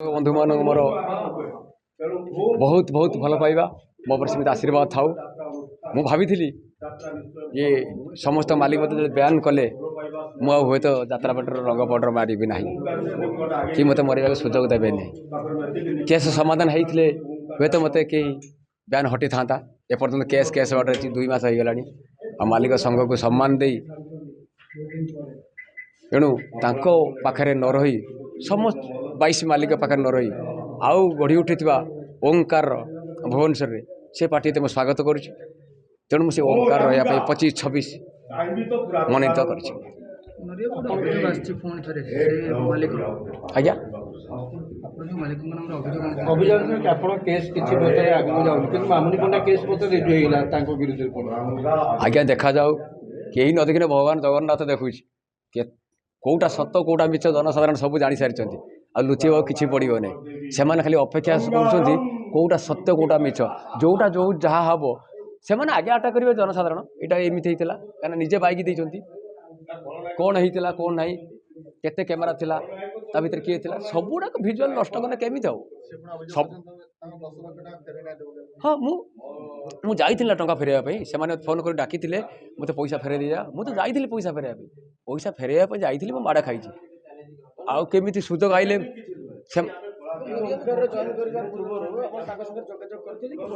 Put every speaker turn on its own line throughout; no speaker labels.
बंधु मान मोर बहुत बहुत भल पाइबा मो पर सेमती आशीर्वाद थाउ। मु भावी ये समस्त मालिक मत बयान कले मुझे तो जात्रा पटर रंग पाउडर मारिबी ना कि मत मरवा सुजोग देवे केस समाधान होते हे तो मत कहीं बयान हटी था एपर्तंत केस केस बाटे 2 मास हो गला मालिक संघ को सम्मान दे तेणु पाखे न रही समस्त 22 मालिक पाखे न रही आउ गढ़ी उठी ओंकार भुवनेश्वर से पार्टी तो स्वागत करुच्ची। तेणु मुझे ओंकार रहा 25-26 मनोनीत कर आज्ञा आज्ञा देखा जाऊ कहीं न देखने भगवान जगन्नाथ देखुच कौटा सत कौटा मिछ जनसाधारण सब जानी सारी आ लुचेब किसी पड़ो नहीं से खाली अपेक्षा कर कौटा सत्य कौटा मिछ जोटा जो जहाँ हम से आगे आटा करेंगे जनसाधारण यहाँ एमती होता कहीं निजे बैक देती कौन होता कौन ना केते कैमेरा थिला ता भीतर किए थिला सबुड़ा भिजुआल नष्ट कने केमी जाऊ सब हाँ मु जाइथिला टंका फेरैया पई से माने फोन कर डाकी थिले मते पैसा फेरै दिया मु तो जाइथिली पैसा फेरैया पई जाइथिली मु माडा खाइछि आउ केमिति सुजोग आइले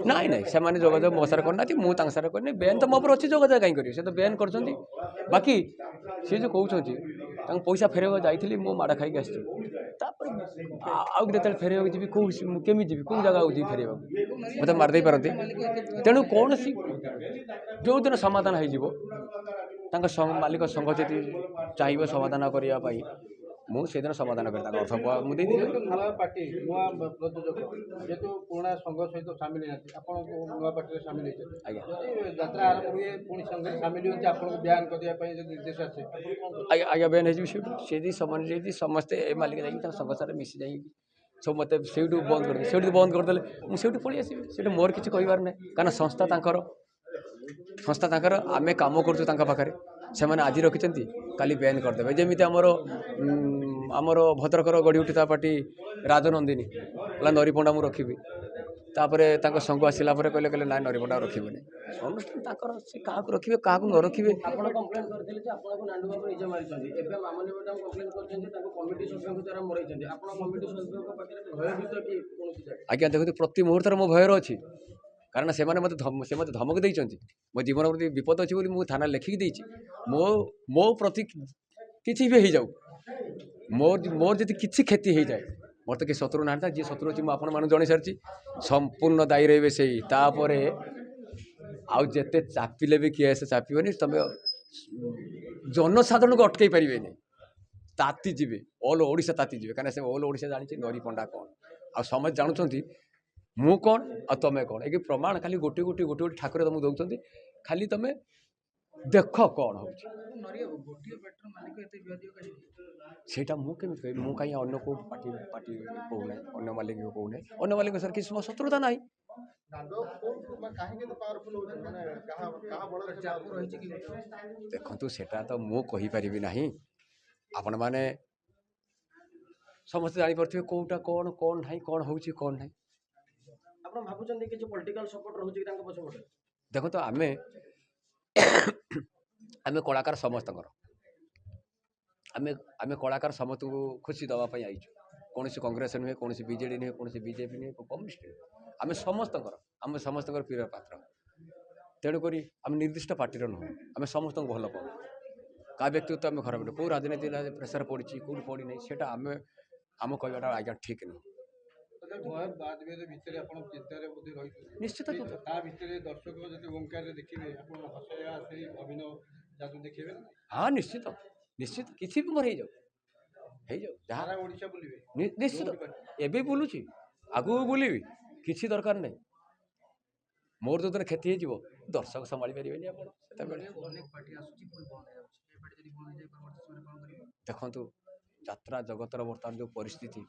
नाई नाई से माने जोगाजोग मो सार करना मु तांग सार करनी बेन तो मो पर अच्छी जोगाजोग कहीं करेंगे से तो बेन कर बाकी सी जो कहते पैसा फेरवा जाइली मो माड़ खाई आस आउ फेरवा जी केमी जी कौ जगह जी फेरवा मतलब मारदे पारती तेणु कौन सी जो दिन समाधान हो मालिक संघ जी चाहिए समाधान करने मुझे समाधान कर आज्ञा बेन हो समस्ते मालिक संघ सारे मिसी जा सब मत से बंद कर से बंद करदे मुझे पलि आसबि मोर किसी कहार ना कहीं संस्था तक आम कम कर से आज रखिंट काली बैन करदे जमी आमर भद्रकर गढ़ी उठा पार्टी राजनंदिनी नरीपंडा मुझे रखी तापर संघ आसला कहले कहले ना नरीपंडा रखिबे अनुष्ठान से क्या रखिए क्या न रखिए आज्ञा देखते प्रति मुहूर्त मो भयर अच्छी कारण से मत धमक देती मो जीवन प्रति विपद अच्छी मुझे थाना लिखिकी देती मो मो प्रति किसी भी हो जाऊ मोर जी किसी क्षति हो जाए मोर तो किसी शत्रु ना जी शत्रु अच्छी मुझे जन सारी संपूर्ण दायी रे से आउ जिते चापिले भी किए से चापीबनी तुम जनसाधारण को अटकई पारे ताती जी ऑल ओडिशा ताती जी कहीं ऑल ओडिशा जानी नरी पंडा कौन आ समझ जानुंट मु कौन आ तुम कौन एक प्रमाण खाली गोटे गोटे गोटे गोटे ठाकुर तुमको दौरान खाली तुम देख कौन हो सेटा मुझे मु कहीं अन्न को पार्टी पार्टी कहूना अन्न मालिक कहूना अन्न मालिक सर किसी शत्रुता ना देखु सेटा तो मु कहीपरि ना आपण मैंने समस्त जापर कौटा कौन कौन ना कौन हो कौन ना देखो तो आमे आमे कलाकार समस्त आमे आमे कलाकार समस्त को खुशी दवाई आई कौन कांग्रेस नुहे कौन बीजेडी नुहे कौन बीजेपी नुहे कम्युनिस्ट आम समस्त आम समस्त प्रिय पात्र तेणुक आम निर्दिष्ट पार्टी नुह आम समस्त भल पाऊ क्या व्यक्तित्व आम खराब कौ राजनीति प्रेसर पड़ी कौट पड़ी ना से आम आम कहटा आज्ञा ठीक नुह निश्चित हाँ निश्चित निश्चित किसी भी मोर निश्चित एवं बुलूची आगू बुलि किसी दरकार नहीं मोर जो दिन क्षति हो दर्शक संभाली पारे देखु यात्रा जगतर बर्तमान जो परिस्थिति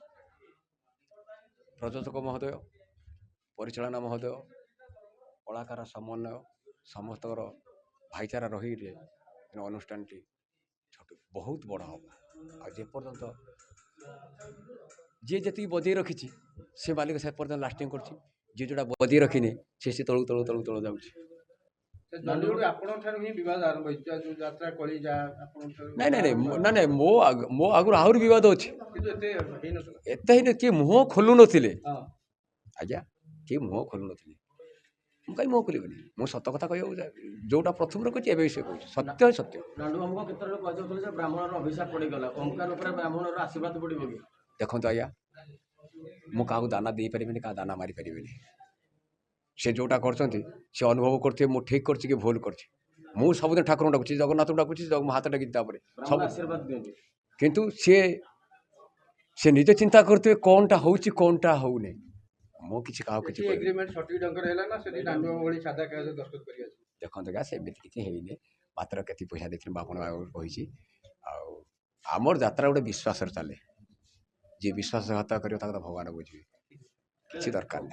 प्रयोजक महोदय परिचालना महोदय कलाकार समन्वय समस्त भाईचारा रही अनुष्ठान टी बहुत बड़ हम आपर्यंत ଯିଏ ଯେତିକି ବଜେଇ ରଖିଛି ସେ ମାଲିକ ସେ ପର୍ଯ୍ୟନ୍ତ ଲାଷ୍ଟିଂ କରୁଛି, ଯିଏ ଯେଉଁଟା ବଜେଇ ରଖିନି ସେ ତଳକୁ ତଳକୁ ତଳକୁ ତଳକୁ ଯାଉଛି।
ଆପଣଙ୍କ ଠାରୁ ହିଁ ବିବାଦ ଆରମ୍ଭ ହେଇଛି, ଯୋଉ ଯାତ୍ରା କଳି ଯାହା ଆପଣଙ୍କ ଠାରୁ।
ନାଇଁ ନାଇଁ ନାଇଁ ନାଇଁ ମୋ ଆଗରୁ ଆହୁରି ବିବାଦ ଅଛି,
କିନ୍ତୁ ଏତେ ହେଇନଥିଲା।
ଏତେ ହେଇନି, କିଏ ମୁହଁ ଖୋଲୁ ନଥିଲେ।
ହଁ।
ଆଜ୍ଞା, କିଏ ମୁହଁ ଖୋଲୁ ନଥିଲେ। ମୁଁ କାହିଁ ମୁହଁ ଖୋଲିବିନି, ମୁଁ ସତ କଥା କହିବାକୁ ଯୋଉଟା ପ୍ରଥମରୁ କହୁଛି ଏବେ ବି ସେ କହୁଛି, ସତ୍ୟ ସତ୍ୟ।
ଗାଣ୍ଡୁବାବୁଙ୍କ କ୍ଷେତ୍ରରେ କୁହାଯାଉଥିଲା ଯେ ବ୍ରାହ୍ମଣର ଅଭିଶାପ ପଡ଼ିଗଲା, ଓମକାର ଉପରେ ବ୍ରାହ୍ମଣର ଆଶୀର୍ବାଦ ପଡ଼ିବ କି?
ଦେଖନ୍ତୁ ଆଜ୍ଞା, ମୁଁ କାହାକୁ ଦାନା ଦେଇପାରିବିନି, କାହା ଦାନା ମାରିପାରିବିନି। ସେ ଯୋଉଟା କରୁଛନ୍ତି ସେ ଅନୁଭବ କରୁଥିବେ ମୁଁ ଠିକ୍ କରିଛି କି ଭୁଲ କରିଛି। ମୁଁ ସବୁଦିନ ଠାକୁରଙ୍କୁ ଡାକୁଛି, ଜଗନ୍ନାଥଙ୍କୁ ଡାକୁଛି, ମୋ ହାତ ଟେକିଛି ତାପରେ ସବୁ
ଆଶୀର୍ବାଦ ଦିଅନ୍ତି।
କିନ୍ତୁ ସେ ନିଜେ ଚିନ୍ତା କରୁଥିବେ କ'ଣଟା ହେଉଛି କ'ଣଟା ହେଉନି। ମୁଁ କିଛି କାହାକୁ କିଛି
ଏଗ୍ରିମେଣ୍ଟ ସଠିକ ଢଙ୍ଗରେ ହେଲା ନା ସେଠି ଗାଣ୍ଡୁବାବୁ ଭଳି ସାଧା କାଗଜ ଦସ୍ତଖତ କରିବା?
ଦେଖନ୍ତୁ ଆଜ୍ଞା, ସେମିତି କିଛି ହେଇନି, ମାତ୍ର କେତେ ପଇସା ଦେଇଥିଲି ବାପଣ ବାବୁ କହିଛି। ଆଉ ଆମର ଯାତ୍ରା ଗୋଟେ ବିଶ୍ୱାସରେ ଚାଲେ, ଯିଏ ବିଶ୍ୱାସଘାତ କରିବ ତାକୁ ତ ଭଗବାନ ବୁଝିବେ, କିଛି ଦରକାର ନାହିଁ।